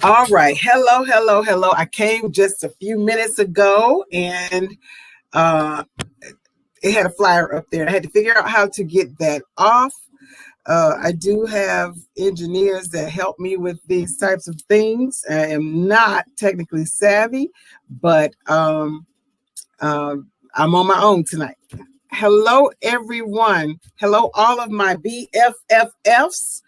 All right. Hello, hello, hello. I came just a few minutes ago and uh, it had a flyer up there. I had to figure out how to get that off. I do have engineers that help me with these types of things. I am not technically savvy, but I'm on my own tonight. Hello, everyone. Hello, all of my BFFs.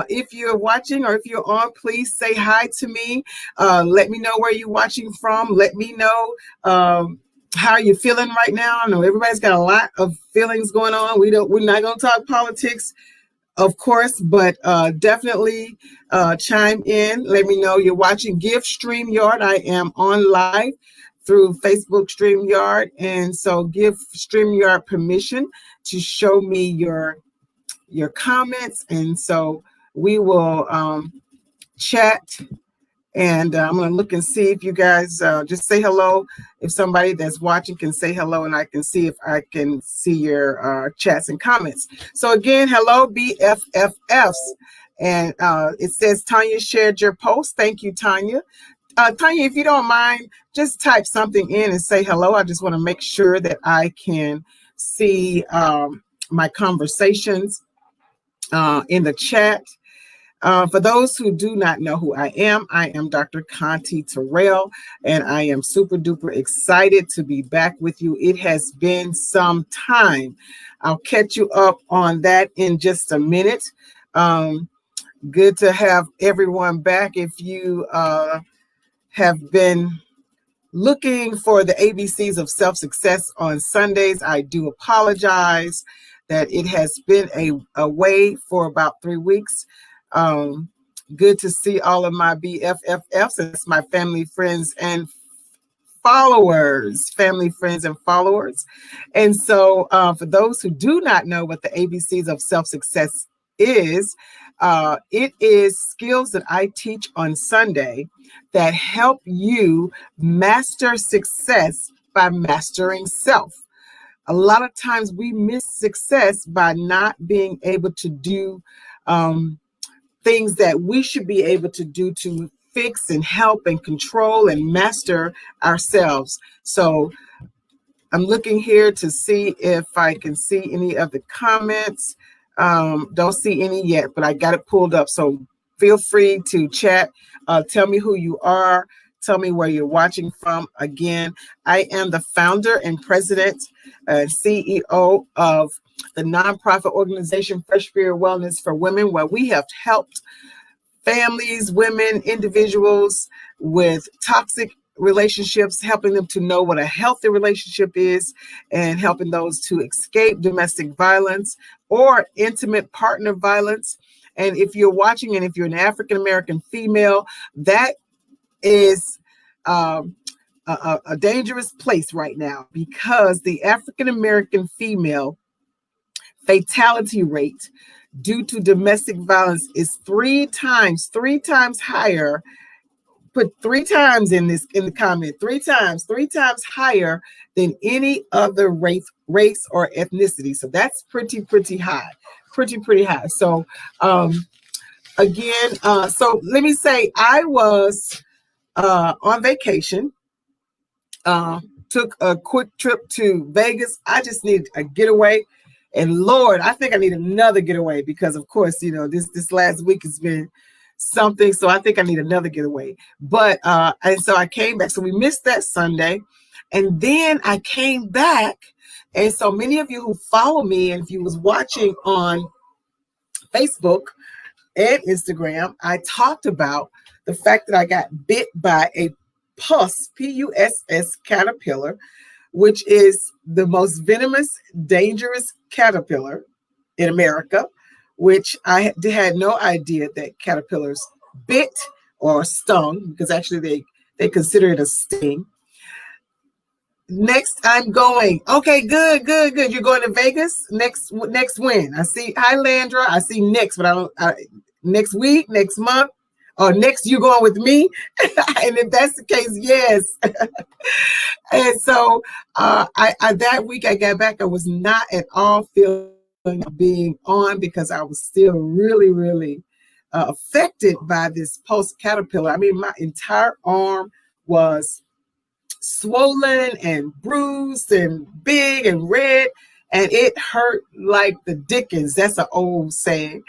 If you're watching or if you're on, please say hi to me. Let me know where you're watching from. Let me know how you're feeling right now. I know everybody's got a lot of feelings going on. We're not going to talk politics, of course, but definitely chime in. Let me know you're watching. Give StreamYard. I am on live through Facebook StreamYard, and so give StreamYard permission to show me your comments, and so we will chat. And I'm going to look and see if you guys just say hello. If somebody that's watching can say hello, and I can see if I can see your chats and comments. So again, hello, BFFs. And it says Tanya shared your post. Thank you, Tanya. Tanya, if you don't mind, just type something in and say hello. I just want to make sure that I can see my conversations in the chat. For those who do not know who I am Dr. Conti Terrell, and I am super duper excited to be back with you. It has been some time. I'll catch you up on that in just a minute. Good to have everyone back. If you have been looking for the ABCs of self-success on Sundays, I do apologize that it has been away for about 3 weeks. Good to see all of my BFFs. It's my family, friends, and followers. And so for those who do not know what the ABCs of self-success is, it is skills that I teach on Sunday that help you master success by mastering self. A lot of times we miss success by not being able to do things that we should be able to do to fix and help and control and master ourselves. So I'm looking here to see if I can see any of the comments. Don't see any yet, but I got it pulled up. So feel free to chat. Tell me who you are. Tell me where you're watching from. Again, I am the founder and president and CEO of the nonprofit organization Fresh Spirit Wellness for Women, where we have helped families, women, individuals with toxic relationships, helping them to know what a healthy relationship is and helping those to escape domestic violence or intimate partner violence. And if you're watching and if you're an African-American female, that is a dangerous place right now, because the African-American female fatality rate due to domestic violence is three times higher. Put 3 times in the comment. 3 times higher than any other race or ethnicity. So that's pretty high. Pretty high. So again, so let me say I was on vacation. Took a quick trip to Vegas. I just need a getaway. And Lord, I think I need another getaway because, of course, you know, this last week has been something. So I think I need another getaway. But and so I came back. So we missed that Sunday. And then I came back. And so many of you who follow me, and if you was watching on Facebook and Instagram, I talked about the fact that I got bit by a pus, P-U-S-S caterpillar, which is the most venomous, dangerous caterpillar in America, which I had no idea that caterpillars bit or stung, because actually they consider it a sting. Next, I'm going. Okay, good. You're going to Vegas next when? I see Highlandra. I see next, but next week, next month. Or next, you going with me? And if that's the case, yes. And so I that week I got back, I was not at all feeling being on, because I was still really affected by this post-caterpillar. I mean, my entire arm was swollen and bruised and big and red, and it hurt like the dickens. That's an old saying.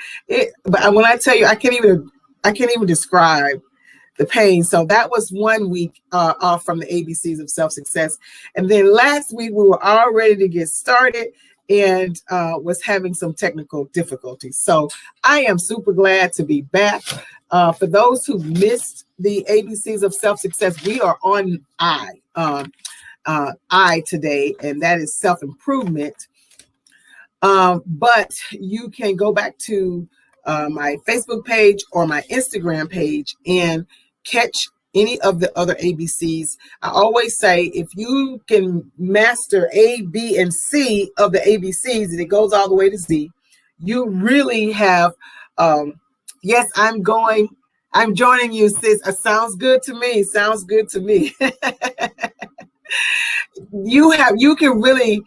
But when I tell you, I can't even describe the pain. So that was 1 week off from the ABCs of self-success. And then last week we were all ready to get started and was having some technical difficulties. So I am super glad to be back. For those who missed the ABCs of self-success, we are on I today, and that is self-improvement. But you can go back to my Facebook page or my Instagram page and catch any of the other ABCs. I always say, if you can master A, B, and C of the ABCs, and it goes all the way to Z, you really have, yes, I'm joining you, sis. Sounds good to me. Sounds good to me. You can really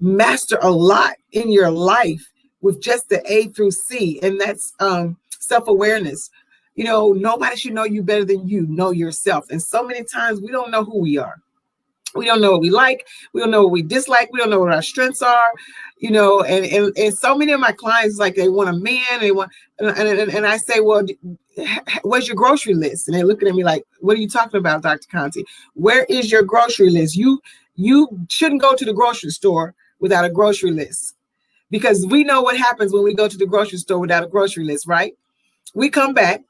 master a lot in your life with just the A through C, and that's self-awareness. You know, nobody should know you better than you know yourself. And so many times we don't know who we are. We don't know what we like. We don't know what we dislike. We don't know what our strengths are, you know, and so many of my clients, like, they want a man, and I say, well, where's your grocery list? And they're looking at me like, what are you talking about, Dr. Conti? Where is your grocery list? You shouldn't go to the grocery store without a grocery list, because we know what happens when we go to the grocery store without a grocery list, right? We come back.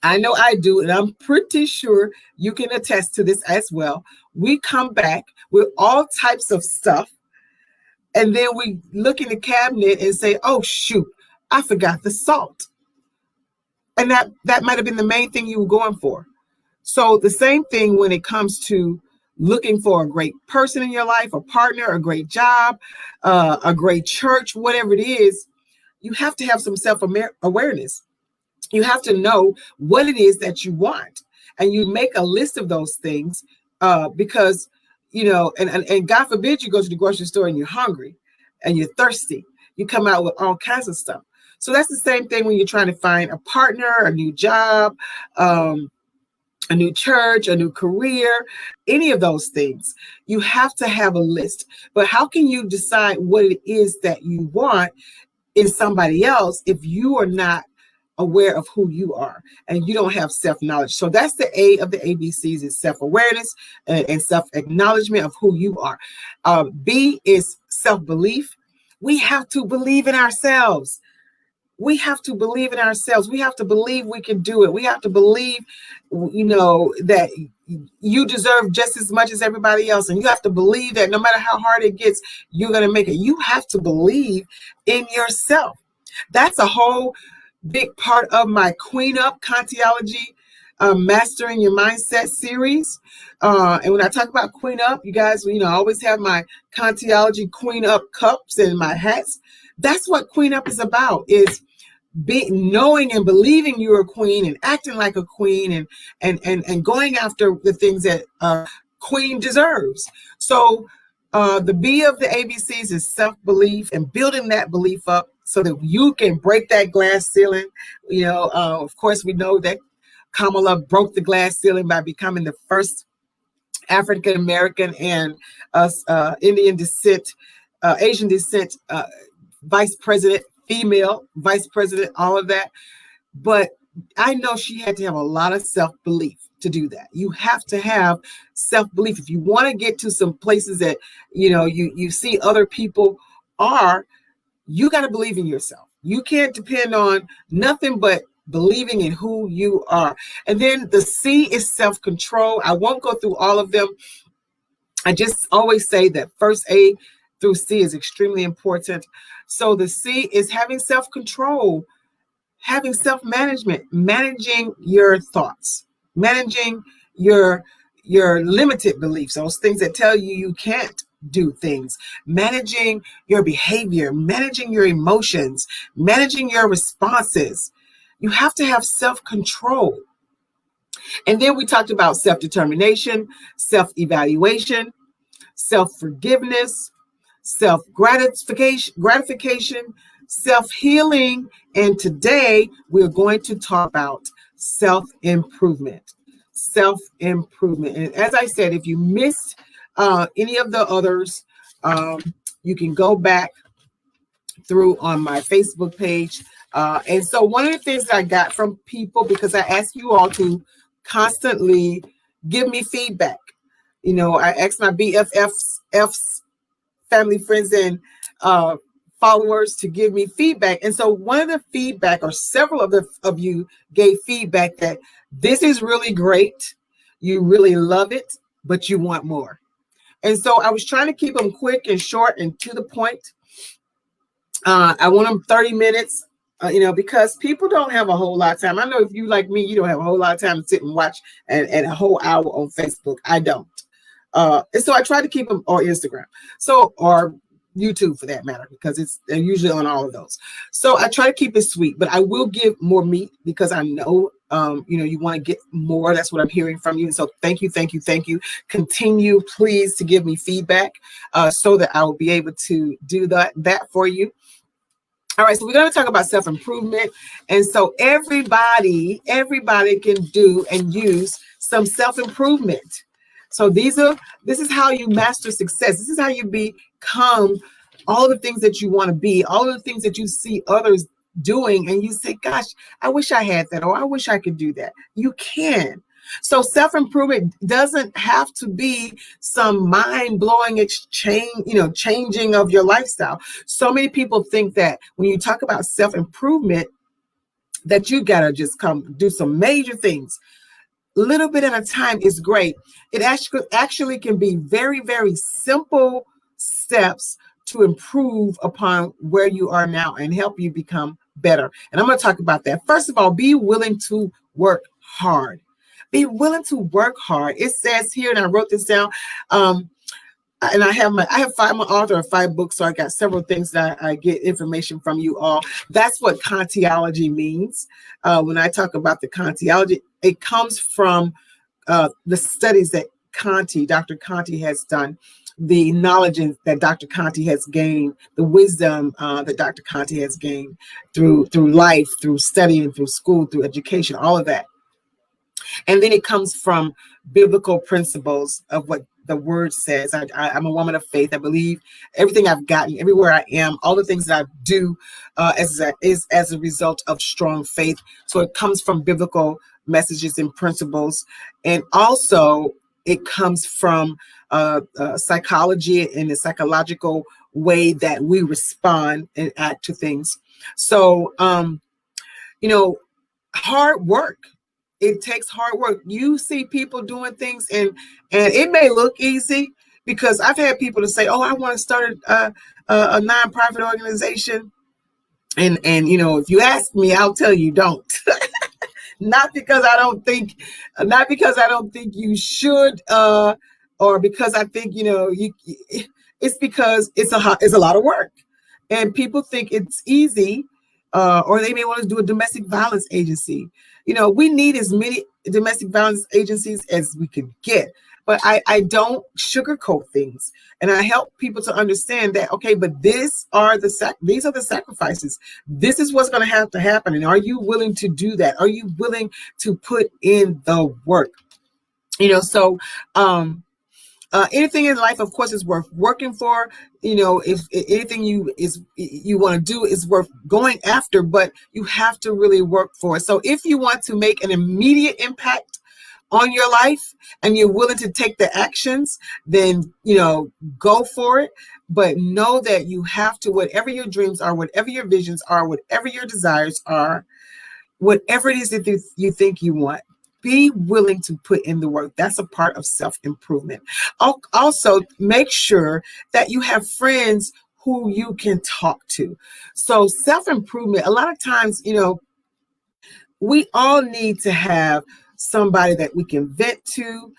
I know I do, and I'm pretty sure you can attest to this as well. We come back with all types of stuff, and then we look in the cabinet and say, oh, shoot, I forgot the salt. And that might have been the main thing you were going for. So the same thing when it comes to looking for a great person in your life, a partner, a great job, a great church, whatever it is, you have to have some self-awareness. You have to know what it is that you want, and you make a list of those things because, you know, and God forbid you go to the grocery store and you're hungry and you're thirsty. You come out with all kinds of stuff. So that's the same thing when you're trying to find a partner, a new job, a new church, a new career, any of those things. You have to have a list. But how can you decide what it is that you want in somebody else if you are not aware of who you are and you don't have self-knowledge? So that's the A of the ABCs, is self-awareness and self-acknowledgement of who you are. B is self-belief. We have to believe in ourselves. We have to believe in ourselves. We have to believe we can do it. We have to believe, you know, that you deserve just as much as everybody else. And you have to believe that no matter how hard it gets, you're going to make it. You have to believe in yourself. That's a whole big part of my Queen Up Contiology Mastering Your Mindset series. And when I talk about Queen Up, you guys, you know, I always have my Contiology Queen Up cups and my hats. That's what Queen Up is about, is knowing and believing you're a queen and acting like a queen and going after the things that a queen deserves. So the B of the ABCs is self-belief and building that belief up so that you can break that glass ceiling. You know, of course, we know that Kamala broke the glass ceiling by becoming the first African-American and Indian descent, Asian descent vice president, female vice president, all of that. But I know she had to have a lot of self-belief to do that. You have to have self-belief. If you want to get to some places that, you know, you see other people are, you got to believe in yourself. You can't depend on nothing but believing in who you are. And then the C is self-control. I won't go through all of them. I just always say that first A through C is extremely important. So the C is having self-control, having self-management, managing your thoughts, managing your limited beliefs, those things that tell you you can't do things, managing your behavior, managing your emotions, managing your responses. You have to have self-control. And then we talked about self-determination, self-evaluation, self-forgiveness, self-gratification, self-healing. And today we're going to talk about self-improvement. Self-improvement. And as I said, if you missed any of the others, you can go back through on my Facebook page. And so one of the things that I got from people, because I ask you all to constantly give me feedback. You know, I asked my BFFs, family, friends, and followers to give me feedback. And so one of the feedback, or several of you gave feedback that this is really great. You really love it, but you want more. And so I was trying to keep them quick and short and to the point. I want them 30 minutes, because people don't have a whole lot of time. I know if you like me, you don't have a whole lot of time to sit and watch and a whole hour on Facebook. I don't. And so I try to keep them on Instagram. Or YouTube for that matter, because they're usually on all of those. So I try to keep it sweet, but I will give more meat because I know, you want to get more. That's what I'm hearing from you. And so thank you. Continue, please, to give me feedback so that I will be able to do that for you. All right, so we're going to talk about self-improvement. And so everybody can do and use some self-improvement. So this is how you master success. This is how you become all the things that you want to be, all of the things that you see others doing, and you say, gosh, I wish I had that, or I wish I could do that. You can. So self-improvement doesn't have to be some mind-blowing changing of your lifestyle. So many people think that when you talk about self-improvement, that you got to just come do some major things. Little bit at a time is great. It actually can be very, very simple steps to improve upon where you are now and help you become better. And I'm going to talk about that. First of all, be willing to work hard. Be willing to work hard. It says here, and I wrote this down, and I'm an author of 5 books, so I got several things that I get information from you all. That's what Kantiology means. When I talk about the Kantiology, it comes from the studies that Dr. Conti has done, the knowledge that Dr. Conti has gained, the wisdom that Dr. Conti has gained through life, through studying, through school, through education, all of that. And then it comes from biblical principles of what the word says. I'm a woman of faith. I believe everything I've gotten, everywhere I am, all the things that I do is as a result of strong faith. So it comes from biblical messages and principles. And also it comes from psychology and the psychological way that we respond and act to things. So, hard work. It takes hard work. You see people doing things and it may look easy, because I've had people to say, oh, I want to start a nonprofit organization. And if you ask me, I'll tell you don't. Not because I don't think you should, or because I think, it's because it's a lot of work, and people think it's easy, or they may want to do a domestic violence agency. We need as many domestic violence agencies as we can get, but I don't sugarcoat things, and I help people to understand that, okay, but these are the sacrifices. This is what's going to have to happen, and are you willing to do that? Are you willing to put in the work? Anything in life, of course, is worth working for. If anything you want to do is worth going after, but you have to really work for it. So if you want to make an immediate impact on your life and you're willing to take the actions, then, go for it. But know that you have to, whatever your dreams are, whatever your visions are, whatever your desires are, whatever it is that you think you want, be willing to put in the work. That's a part of self-improvement. Also, make sure that you have friends who you can talk to. So self-improvement, a lot of times, we all need to have somebody that we can vent to.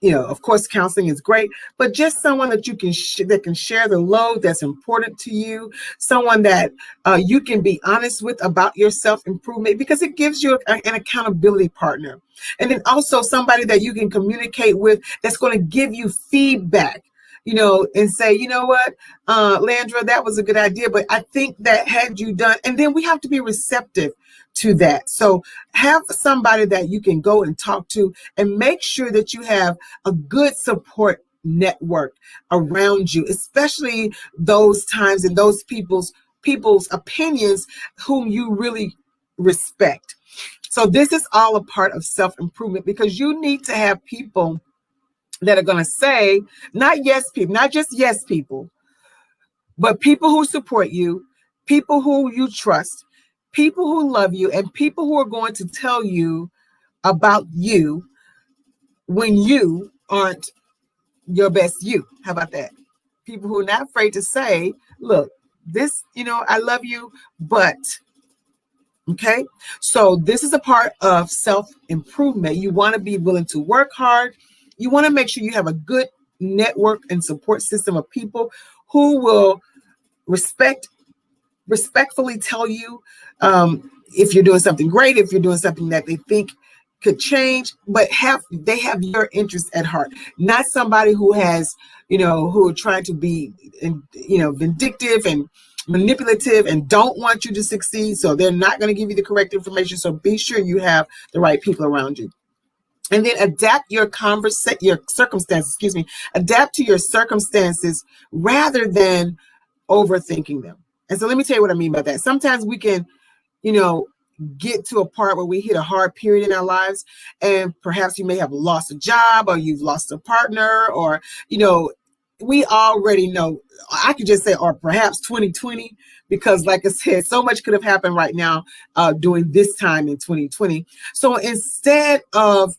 Of course, counseling is great, but just someone that you can that can share the load that's important to you. Someone that you can be honest with about your self-improvement, because it gives you an accountability partner. And then also somebody that you can communicate with that's going to give you feedback. and say, you know what, Landra, that was a good idea, but I think that had you done, and then we have to be receptive to that. So have somebody that you can go and talk to, and make sure that you have a good support network around you, especially those times and those people's opinions whom you really respect. So this is all a part of self-improvement, because you need to have people that are going to say, not just yes people, but people who support you, people who you trust, people who love you, and people who are going to tell you about you when you aren't your best you. How about that? People who are not afraid to say, look, this, I love you, but okay. So this is a part of self-improvement. You want to be willing to work hard. You want to make sure you have a good network and support system of people who will respectfully tell you if you're doing something great, if you're doing something that they think could change, but they have your interest at heart, not somebody who has, who are trying to be, vindictive and manipulative and don't want you to succeed. So they're not going to give you the correct information. So be sure you have the right people around you. And then adapt your circumstances, adapt to your circumstances rather than overthinking them. And so let me tell you what I mean by that. Sometimes we can, get to a part where we hit a hard period in our lives, and perhaps you may have lost a job, or you've lost a partner, or, we already know, I could just say, or perhaps 2020, because like I said, so much could have happened right now during this time in 2020. So instead of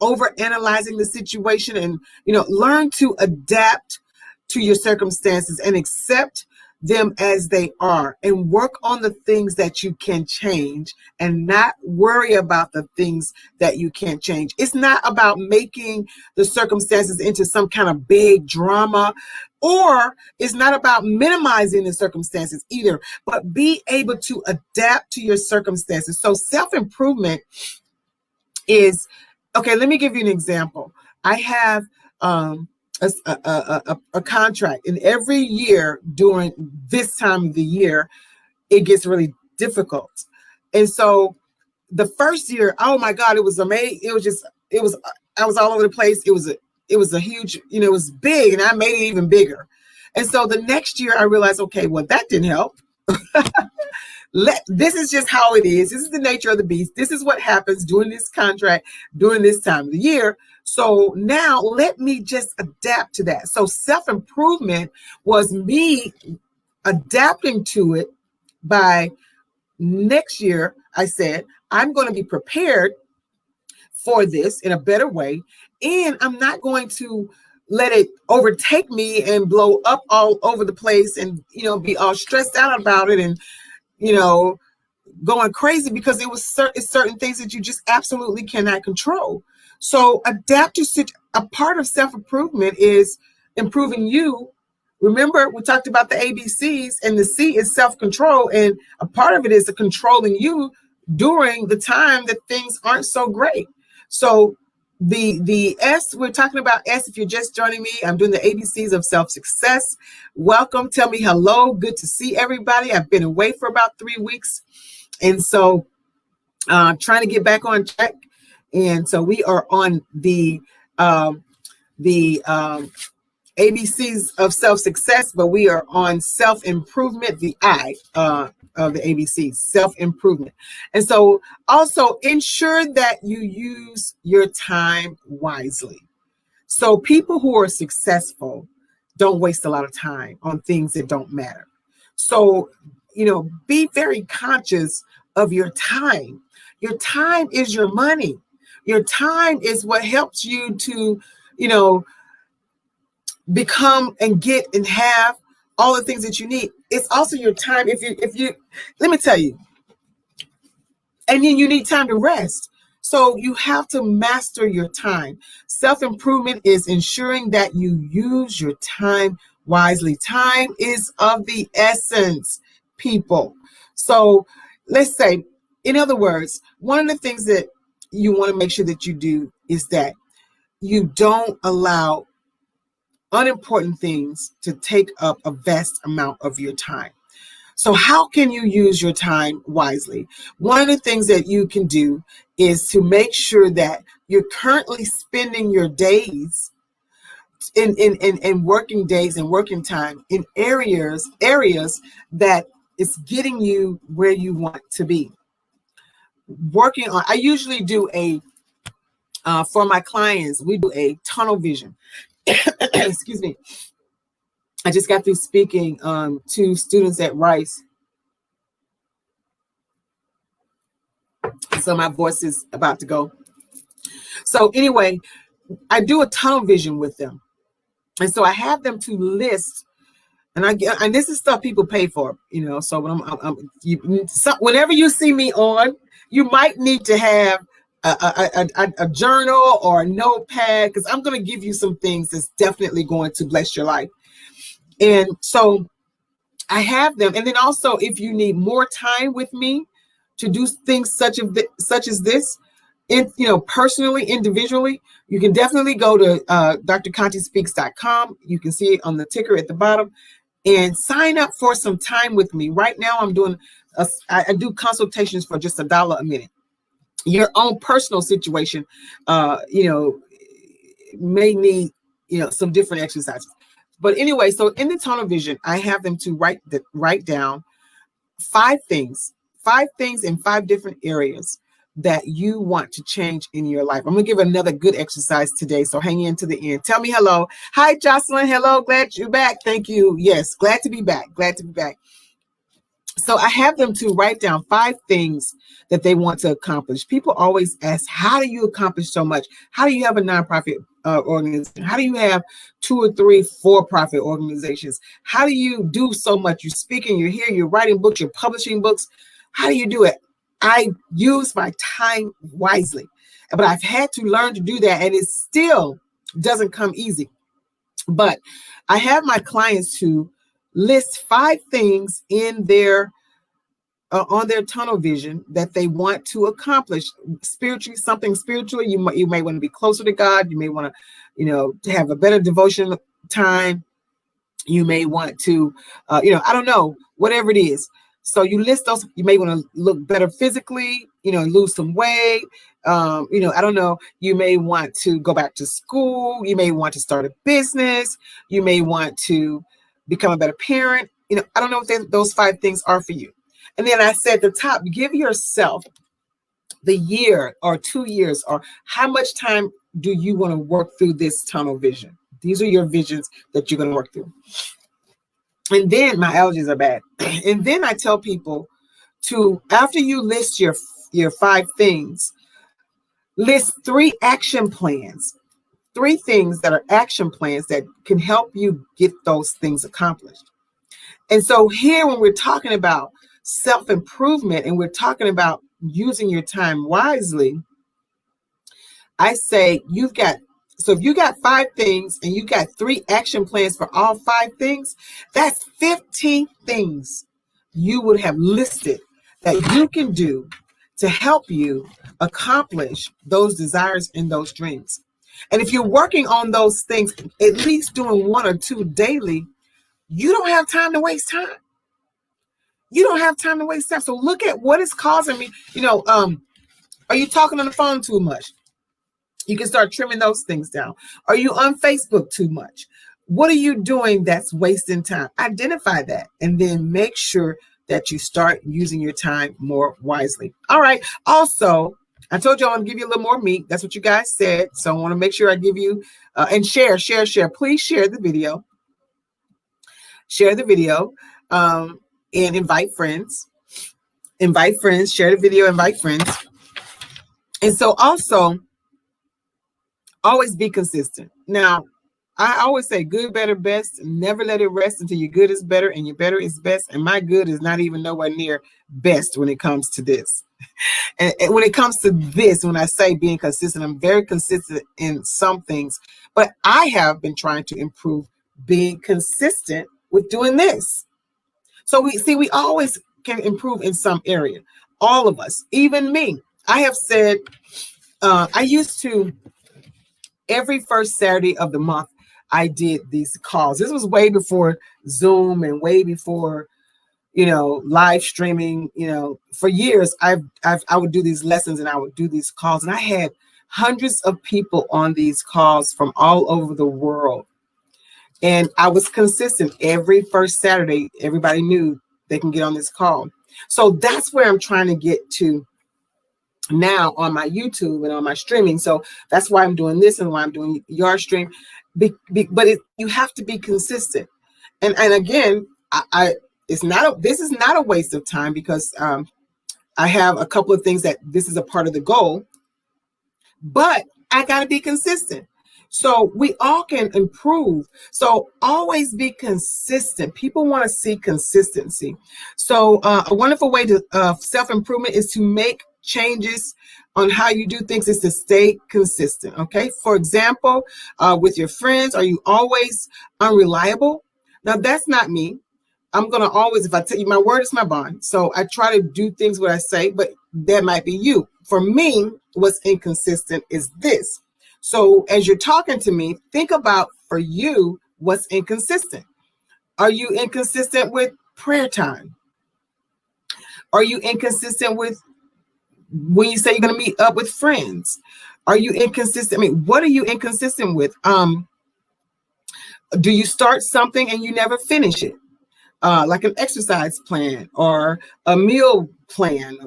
overanalyzing the situation, and, learn to adapt to your circumstances and accept them as they are, and work on the things that you can change, and not worry about the things that you can't change. It's not about making the circumstances into some kind of big drama, or it's not about minimizing the circumstances either, but be able to adapt to your circumstances. So self-improvement is, okay, let me give you an example. I have a contract, and every year during this time of the year, it gets really difficult. And so the first year, oh my God, it was amazing. I was all over the place. It was a huge, it was big, and I made it even bigger. And so the next year I realized, okay, well, that didn't help. This is just how it is. This is the nature of the beast. This is what happens during this contract, during this time of the year. So now let me just adapt to that. So self-improvement was me adapting to it. By next year, I said, I'm going to be prepared for this in a better way. And I'm not going to let it overtake me and blow up all over the place, and, be all stressed out about it, and, going crazy, because it was certain things that you just absolutely cannot control. So adapt to a part of self-improvement is improving you. Remember, we talked about the ABCs, and the C is self-control, and a part of it is the controlling you during the time that things aren't so great. So the S, we're talking about S. If you're just joining me, I'm doing the ABCs of self-success. Welcome. Tell me hello. Good to see everybody. I've been away for about 3 weeks, and so trying to get back on track. And so we are on the ABCs of self-success, but we are on self-improvement, the I of the ABCs, self-improvement. And so also ensure that you use your time wisely. So people who are successful don't waste a lot of time on things that don't matter. So, be very conscious of your time. Your time is your money. Your time is what helps you to, become and get and have all the things that you need. It's also your time. If you, let me tell you, and then you need time to rest. So you have to master your time. Self-improvement is ensuring that you use your time wisely. Time is of the essence, people. So let's say, in other words, one of the things that you want to make sure that you do is that you don't allow unimportant things to take up a vast amount of your time. So how can you use your time wisely? One of the things that you can do is to make sure that you're currently spending your days in working days and working time in areas that is getting you where you want to be. Working on, I usually do for my clients, we do a tunnel vision. Excuse me. I just got through speaking to students at Rice. So my voice is about to go. So anyway, I do a tunnel vision with them. And so I have them to list, and this is stuff people pay for, so when whenever you see me on, you might need to have a journal or a notepad, because I'm going to give you some things that's definitely going to bless your life. And so I have them. And then also, if you need more time with me to do things such as this, personally, individually, you can definitely go to drcontespeaks.com. You can see it on the ticker at the bottom, and sign up for some time with me. Right now, I'm doing I do consultations for just $1 a minute. Your own personal situation, may need, some different exercises. But anyway, so in the tunnel vision, I have them to write down 5 things in 5 different areas that you want to change in your life. I'm going to give another good exercise today, so hang in to the end. Tell me hello. Hi, Jocelyn. Hello. Glad you're back. Thank you. Yes, glad to be back. Glad to be back. So I have them to write down 5 things that they want to accomplish. People always ask, how do you accomplish so much? How do you have a nonprofit organization? How do you have 2 or 3 for-profit organizations? How do you do so much? You're speaking, you're here, you're writing books, you're publishing books. How do you do it? I use my time wisely, but I've had to learn to do that, and it still doesn't come easy. But I have my clients to list 5 things in their on their tunnel vision that they want to accomplish spiritually. Something spiritually, you may want to be closer to God. You may want to, to have a better devotion time. You may want to, I don't know, whatever it is. So you list those. You may want to look better physically, lose some weight. I don't know. You may want to go back to school. You may want to start a business. You may want to become a better parent. I don't know what those 5 things are for you. And then I said at the top, give yourself the year or 2 years, or how much time do you want to work through this tunnel vision? These are your visions that you're going to work through. And then my allergies are bad. And then I tell people to, after you list your 5 things, list 3 action plans, 3 things that are action plans that can help you get those things accomplished. And so here, when we're talking about self-improvement and we're talking about using your time wisely, I say if you got 5 things and you got 3 action plans for all 5 things, that's 15 things you would have listed that you can do to help you accomplish those desires and those dreams. And if you're working on those things, at least doing 1 or 2 daily, you don't have time to waste time. You don't have time to waste time. So look at what is causing me. Are you talking on the phone too much? You can start trimming those things down. Are you on Facebook too much? What are you doing that's wasting time? Identify that, and then make sure that you start using your time more wisely. All right. Also, I told you I want to give you a little more meat. That's what you guys said. So I want to make sure I give you and share. Please share the video. Share the video and invite friends. Invite friends. Share the video. Invite friends. And so also, always be consistent. Now, I always say good, better, best. Never let it rest until your good is better and your better is best. And my good is not even nowhere near best when it comes to this. And when it comes to this, when I say being consistent, I'm very consistent in some things. But I have been trying to improve being consistent with doing this. So we always can improve in some area. All of us, even me. I have said, I used to, every first Saturday of the month, I did these calls. This was way before Zoom and way before, live streaming. For years, I would do these lessons and I would do these calls, and I had hundreds of people on these calls from all over the world. And I was consistent. Every first Saturday, everybody knew they can get on this call. So that's where I'm trying to get to now on my YouTube and on my streaming. So that's why I'm doing this and why I'm doing Yard Stream. But you have to be consistent. And again, this is not a waste of time, because I have a couple of things that this is a part of the goal, but I got to be consistent. So we all can improve. So always be consistent. People want to see consistency. So a wonderful way to self-improvement is to make changes on how you do things, is to stay consistent. Okay. For example, with your friends, are you always unreliable? Now that's not me. I'm going to always, if I tell you, my word is my bond. So I try to do things what I say, but that might be you. For me, what's inconsistent is this. So as you're talking to me, think about, for you, what's inconsistent. Are you inconsistent with prayer time? Are you inconsistent with when you say you're going to meet up with friends? Are you inconsistent? I mean, what are you inconsistent with? Do you start something and you never finish it? Like an exercise plan or a meal plan,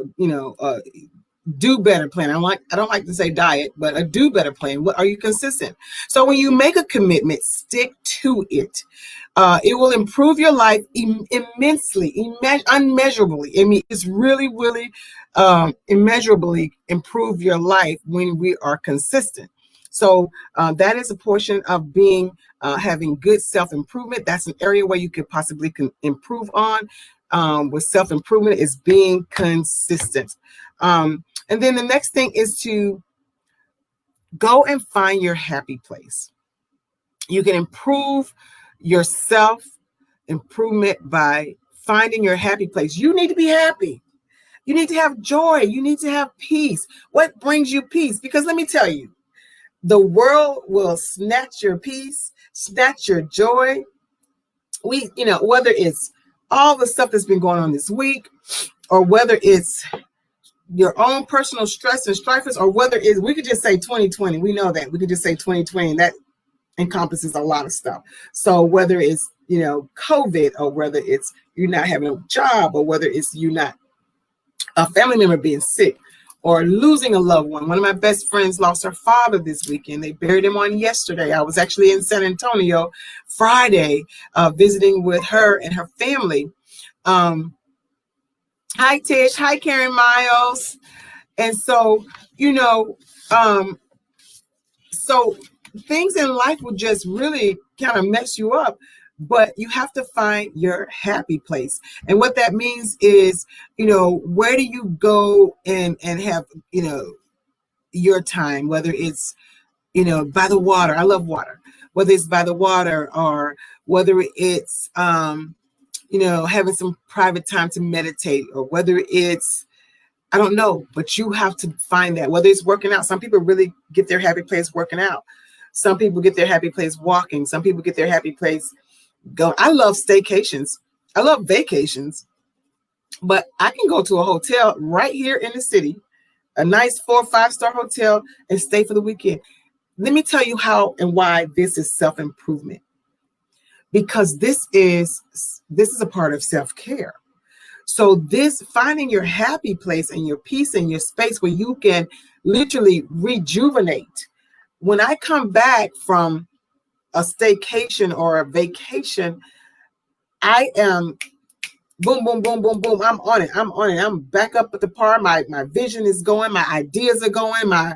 do better plan. I don't like to say diet, but a do better plan. What are you consistent? So when you make a commitment, stick to it. It will improve your life immensely, unmeasurably. I mean, it's really, really immeasurably improve your life when we are consistent. So that is a portion of being having good self-improvement. That's an area where you could possibly improve on with self-improvement, is being consistent. And then the next thing is to go and find your happy place. You can improve your self-improvement by finding your happy place. You need to be happy. You need to have joy. You need to have peace. What brings you peace? Because let me tell you, the world will snatch your peace, snatch your joy. Whether it's all the stuff that's been going on this week, or whether it's your own personal stress and strifers, or whether it's, we could just say 2020. We know that. We could just say 2020, and that encompasses a lot of stuff. So whether it's, COVID, or whether it's you not having a job, or whether it's you not a family member being sick, or losing a loved one. One of my best friends lost her father this weekend. They buried him on yesterday. I was actually in San Antonio Friday visiting with her and her family. Hi, Tish. Hi, Karen Miles. And so, so things in life will just really kind of mess you up, but you have to find your happy place. And what that means is, where do you go and have, your time, whether it's, by the water. I love water. Whether it's by the water, or whether it's, having some private time to meditate, or whether it's, I don't know, but you have to find that. Whether it's working out. Some people really get their happy place working out. Some people get their happy place walking. Some people get their happy place going. I love staycations. I love vacations, but I can go to a hotel right here in the city, a nice 4 or 5 star hotel, and stay for the weekend. Let me tell you how and why this is self-improvement. Because this is a part of self-care. So this, finding your happy place and your peace and your space where you can literally rejuvenate. When I come back from a staycation or a vacation, I am boom, boom, boom, boom, boom. I'm on it. I'm back up at the par. My vision is going. My ideas are going. My,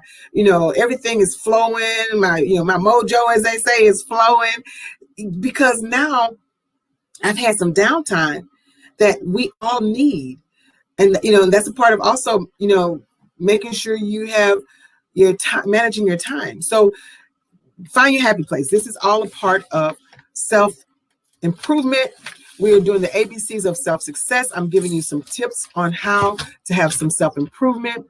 everything is flowing. My mojo, as they say, is flowing. Because now I've had some downtime that we all need. And, that's a part of also, making sure you have your time, managing your time. So find your happy place. This is all a part of self-improvement. We are doing the ABCs of self-success. I'm giving you some tips on how to have some self-improvement.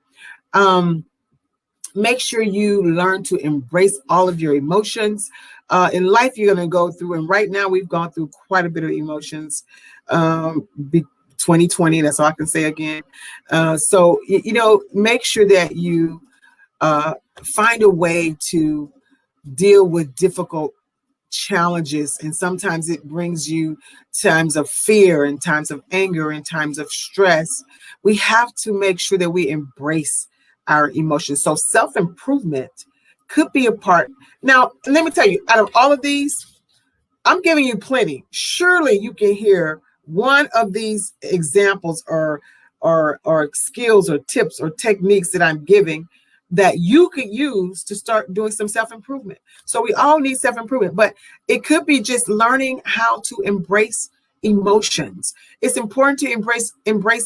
Make sure you learn to embrace all of your emotions. In life, you're going to go through, and right now we've gone through quite a bit of emotions. 2020, that's all I can say again. So, make sure that you find a way to deal with difficult challenges, and sometimes it brings you times of fear and times of anger and times of stress. We have to make sure that we embrace our emotions. So self-improvement could be a part. Now, let me tell you, out of all of these, I'm giving you plenty. Surely you can hear one of these examples or skills or tips or techniques that I'm giving that you could use to start doing some self-improvement. So we all need self-improvement, but it could be just learning how to embrace emotions. It's important to embrace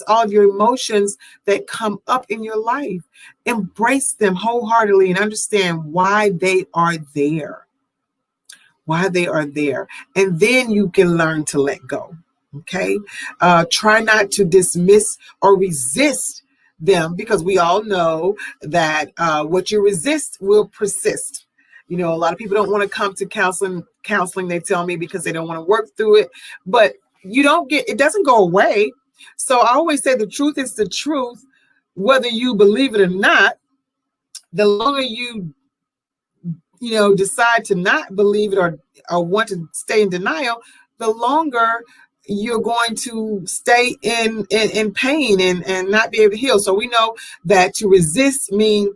all of your emotions that come up in your life. Embrace them wholeheartedly and understand why they are there. Why they are there. And then you can learn to let go. Okay? Try not to dismiss or resist them, because we all know that what you resist will persist. A lot of people don't want to come to counseling, they tell me, because they don't want to work through it. But it doesn't go away. So I always say the truth is the truth, whether you believe it or not. The longer you decide to not believe it or want to stay in denial, the longer you're going to stay in pain and not be able to heal. So we know that to resist means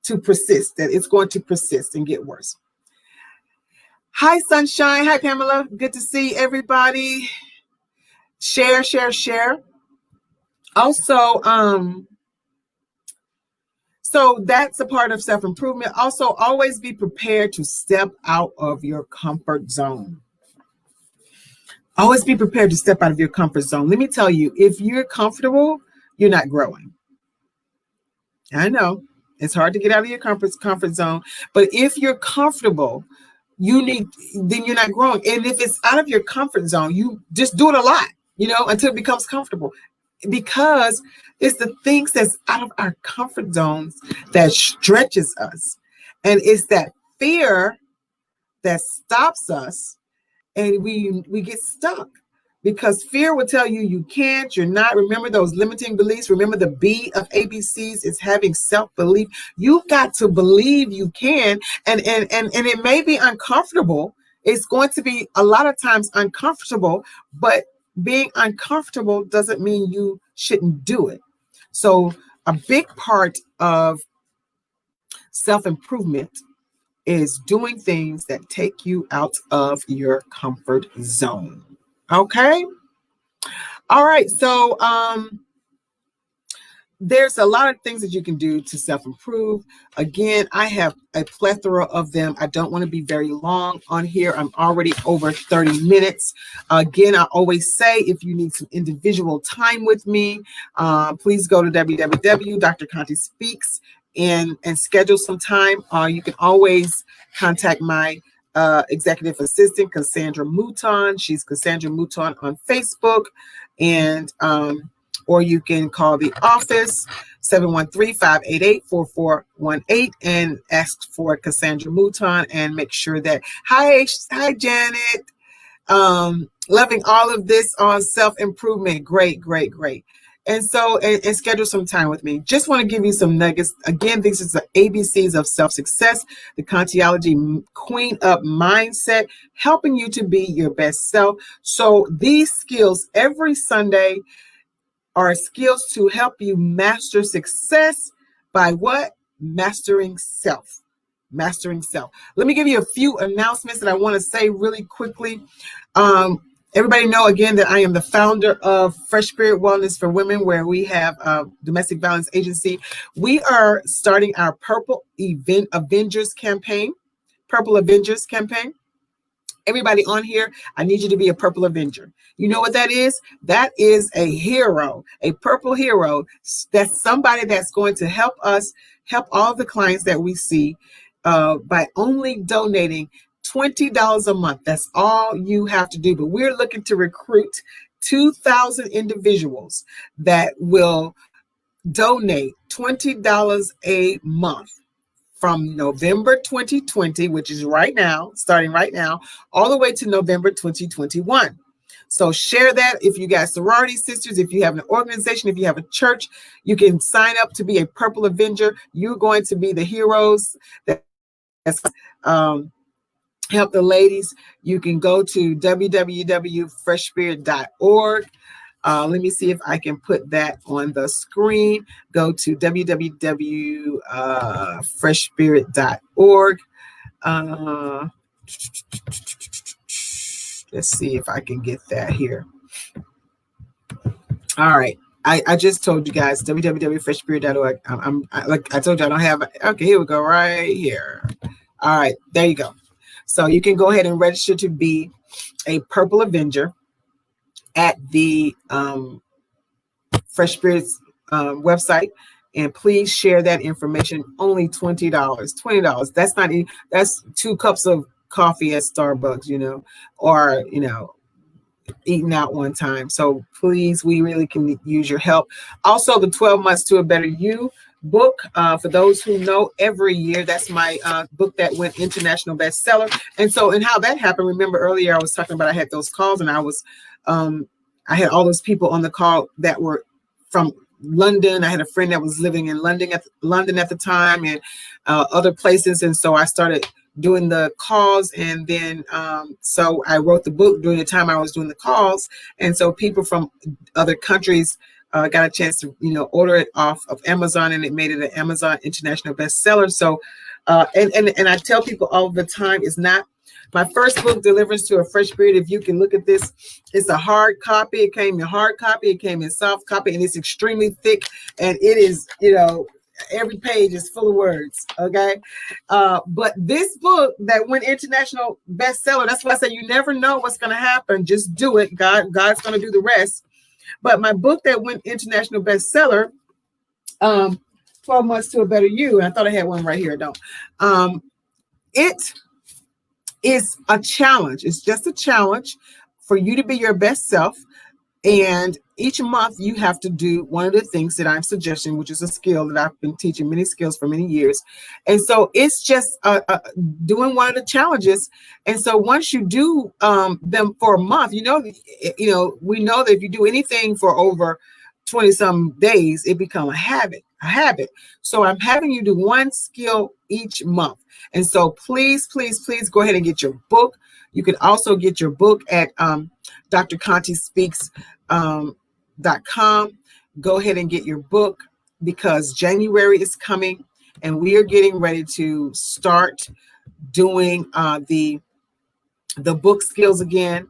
to persist, that it's going to persist and get worse. Hi, Sunshine. Hi, Pamela. Good to see everybody. Share. Also, so that's a part of self-improvement. Also, always be prepared to step out of your comfort zone. Always be prepared to step out of your comfort zone. Let me tell you, if you're comfortable, you're not growing. I know it's hard to get out of your comfort zone, but if you're comfortable, then you're not growing. And if it's out of your comfort zone, you just do it a lot, until it becomes comfortable, because it's the things that's out of our comfort zones that stretches us. And it's that fear that stops us, and we get stuck, because fear will tell you can't, you're not. Remember those limiting beliefs. Remember the B of ABCs is having self-belief. You've got to believe you can, and it may be uncomfortable. It's going to be a lot of times uncomfortable, but being uncomfortable doesn't mean you shouldn't do it. So a big part of self-improvement is doing things that take you out of your comfort zone. Okay? All right. So there's a lot of things that you can do to self-improve. Again, I have a plethora of them. I don't want to be very long on here. I'm already over 30 minutes. Again, I always say, if you need some individual time with me, please go to www.drcontespeaks and schedule some time. You can always contact my executive assistant, Cassandra Mouton. She's Cassandra Mouton on Facebook, and or you can call the office 713-588-4418 and ask for Cassandra Mouton, and make sure that hi Janet, loving all of this on self-improvement. Great. And so, and schedule some time with me. Just want to give you some nuggets. Again, this is the ABCs of self-success, the Kantiology Queen Up Mindset, helping you to be your best self. So these skills every Sunday are skills to help you master success by what? Mastering self. Mastering self. Let me give you a few announcements that I want to say really quickly. Everybody know, again, that I am the founder of Fresh Spirit Wellness for Women, where we have a domestic violence agency. We are starting our Purple Avengers campaign. Purple Avengers campaign. Everybody on here, I need you to be a Purple Avenger. You know what that is? That is a hero, a purple hero. That's somebody that's going to help us, help all the clients that we see by only donating $20 a month. That's all you have to do. But we're looking to recruit 2,000 individuals that will donate $20 a month from November 2020, which is right now, starting right now, all the way to November 2021. So share that. If you got sorority sisters, if you have an organization, if you have a church, you can sign up to be a Purple Avenger. You're going to be the heroes that help the ladies. You can go to www.freshspirit.org. Let me see if I can put that on the screen. Go to www.freshspirit.org. Let's see if I can get that here. All right. I just told you guys, www.freshspirit.org. Like I told you, I don't have. Okay, here we go, right here. All right, there you go. So you can go ahead and register to be a Purple Avenger at the Fresh Spirits website, and please share that information. Only $20. $20. That's not. That's 2 cups of coffee at Starbucks, or eating out one time. So please, we really can use your help. Also, the 12 Months to a Better You book, for those who know, every year, that's my book that went international bestseller. And how that happened, remember earlier I was talking about I had those calls, and I had all those people on the call that were from London. I had a friend that was living in London at the time, and other places. And so I started doing the calls, and then so I wrote the book during the time I was doing the calls, and so people from other countries got a chance to order it off of Amazon, and it made it an Amazon international bestseller. So and I tell people all the time, it's not my first book, Deliverance to a Fresh Spirit. If you can look at this, it's a hard copy. It came in hard copy, it came in soft copy, and it's extremely thick, and it is every page is full of words. Okay. But this book that went international bestseller, that's why I say you never know what's going to happen. Just do it. God's going to do the rest. But my book that went international bestseller, 12 Months to a Better You, and I thought I had one right here. I don't. It is a challenge. It's just a challenge for you to be your best self. And each month you have to do one of the things that I'm suggesting, which is a skill that I've been teaching many skills for many years. And so it's just doing one of the challenges. And so once you do them for a month, we know that if you do anything for over 20 some days, it becomes a habit. So I'm having you do one skill each month. And so please, please, please go ahead and get your book. You can also get your book at drcontespeaks.com. Go ahead and get your book, because January is coming and we are getting ready to start doing the book skills again.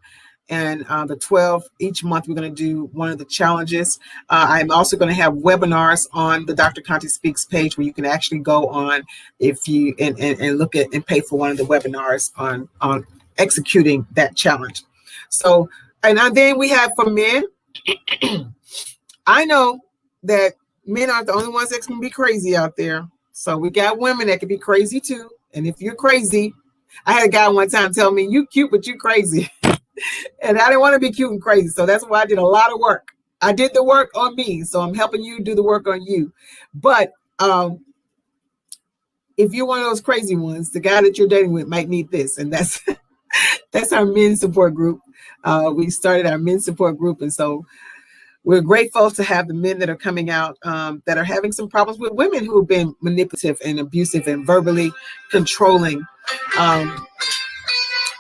And the 12 each month, we're going to do one of the challenges. I'm also going to have webinars on the Dr. Conte Speaks page, where you can actually go on if you and look at and pay for one of the webinars on executing that challenge. So, and then we have for men. I know that men aren't the only ones that can be crazy out there. So we got women that can be crazy too. And if you're crazy, I had a guy one time tell me, "You cute, but you crazy." And I didn't want to be cute and crazy. So that's why I did a lot of work. I did the work on me. So I'm helping you do the work on you. But if you're one of those crazy ones, the guy that you're dating with might need this. And that's our men's support group. We started our men's support group. And so we're grateful to have the men that are coming out that are having some problems with women who have been manipulative and abusive and verbally controlling.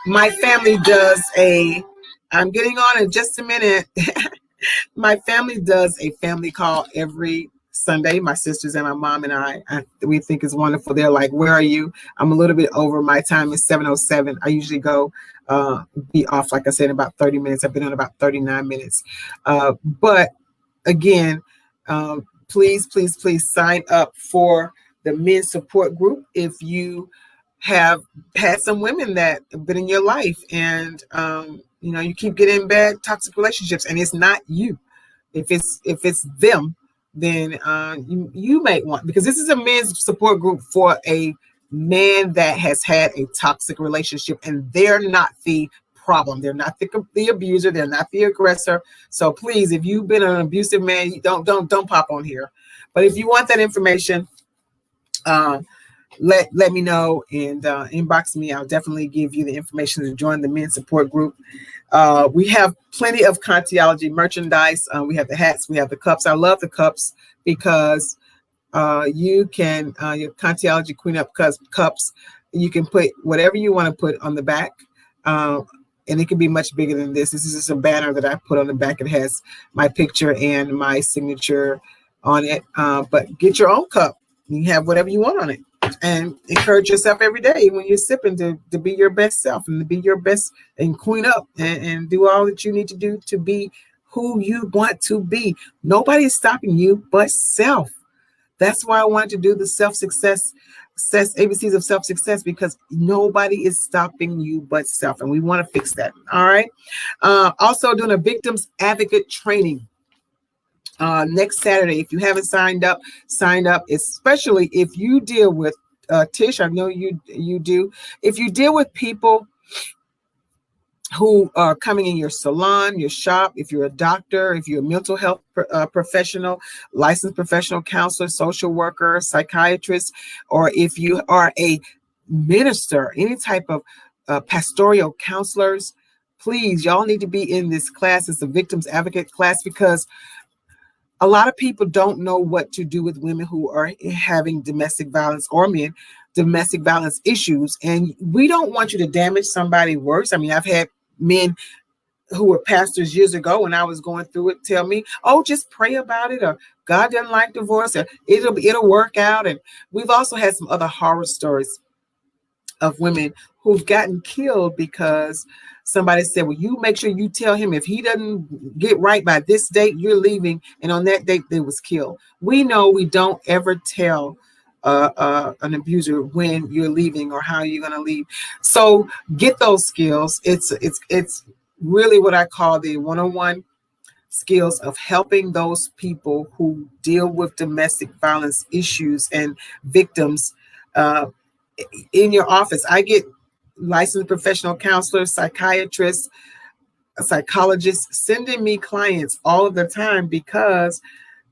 My family does I'm getting on in just a minute. My family does a family call every Sunday. My sisters and my mom and I we think it's wonderful. They're like, "Where are you?" I'm a little bit over. My time is 7:07. I usually go be off, like I said, in about 30 minutes. I've been on about 39 minutes. But again, please, please, please sign up for the men's support group if you have had some women that have been in your life, and you keep getting bad toxic relationships, and it's not you. If it's them, then you might want, because this is a men's support group for a man that has had a toxic relationship, and they're not the problem. They're not the abuser. They're not the aggressor. So please, if you've been an abusive man, don't pop on here. But if you want that information, let me know and inbox me. I'll definitely give you the information to join the men's support group. We have plenty of Contiology merchandise. We have the hats, we have the cups. I love the cups because you can your Contiology Queen Up cups. You can put whatever you want to put on the back. And it can be much bigger than this. This is just a banner that I put on the back. It has my picture and my signature on it. But get your own cup. You have whatever you want on it. And encourage yourself every day when you're sipping to be your best self and to be your best and queen up and do all that you need to do to be who you want to be. Nobody is stopping you but self. That's why I wanted to do the self-success ABCs of self-success, because nobody is stopping you but self. And we want to fix that. All right. Also doing a victims advocate training. Next Saturday. If you haven't signed up, sign up, especially if you deal with Tish, I know you do. If you deal with people who are coming in your salon, your shop, if you're a doctor, if you're a mental health professional, licensed professional counselor, social worker, psychiatrist, or if you are a minister, any type of pastoral counselors, please, y'all need to be in this class. It's a victims advocate class, because a lot of people don't know what to do with women who are having domestic violence, or men, domestic violence issues. And we don't want you to damage somebody worse. I mean, I've had men who were pastors years ago when I was going through it tell me, oh, just pray about it, or God doesn't like divorce, or it'll work out. And we've also had some other horror stories of women who've gotten killed because somebody said, well, you make sure you tell him if he doesn't get right by this date, you're leaving. And on that date, they was killed. We know we don't ever tell an abuser when you're leaving or how you're going to leave. So get those skills. It's really what I call the one-on-one skills of helping those people who deal with domestic violence issues and victims in your office. I get licensed professional counselors, psychiatrists, psychologists sending me clients all of the time because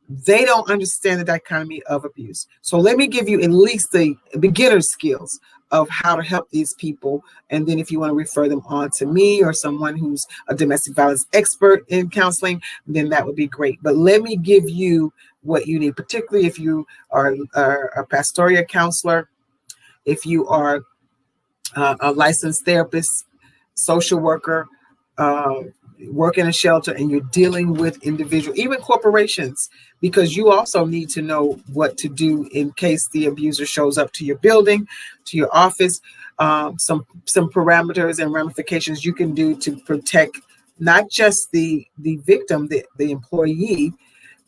they don't understand the dichotomy of abuse. So let me give you at least the beginner skills of how to help these people. And then if you want to refer them on to me or someone who's a domestic violence expert in counseling, then that would be great. But let me give you what you need, particularly if you are a pastoral counselor, if you are a licensed therapist, social worker, work in a shelter, and you're dealing with individuals, even corporations, because you also need to know what to do in case the abuser shows up to your building, to your office, some parameters and ramifications you can do to protect not just the victim, the employee,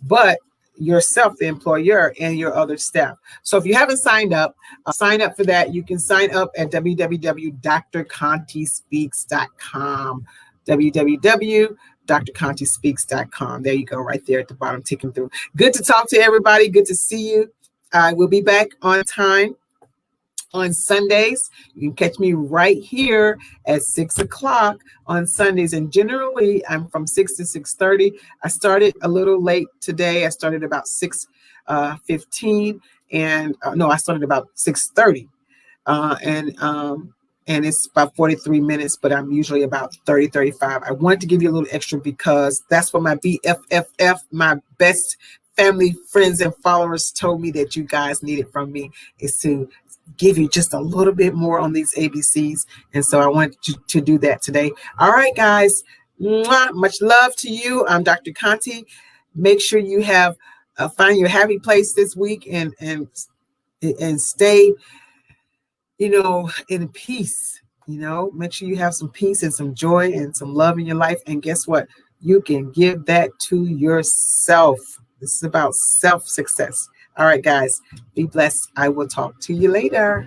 but yourself, the employer, and your other staff. So if you haven't signed up, sign up for that. You can sign up at www.drcontyspeaks.com. www.drcontyspeaks.com. There you go, right there at the bottom, ticking through. Good to talk to everybody. Good to see you. I will be back on time on Sundays. You can catch me right here at 6 o'clock on Sundays. And generally, I'm from 6 to 6:30. I started a little late today. I started about 6:15. And no, I started about 6:30. And it's about 43 minutes, but I'm usually about 30, 35. I wanted to give you a little extra because that's what my BFFF, my best family, friends, and followers told me that you guys needed from me, is to give you just a little bit more on these ABCs. And so I wanted to do that today. All right, guys. Mwah, much love to you. I'm Dr. Conti. Make sure you have find your happy place this week and stay, in peace. Make sure you have some peace and some joy and some love in your life. And guess what? You can give that to yourself. This is about self-success. All right, guys, be blessed. I will talk to you later.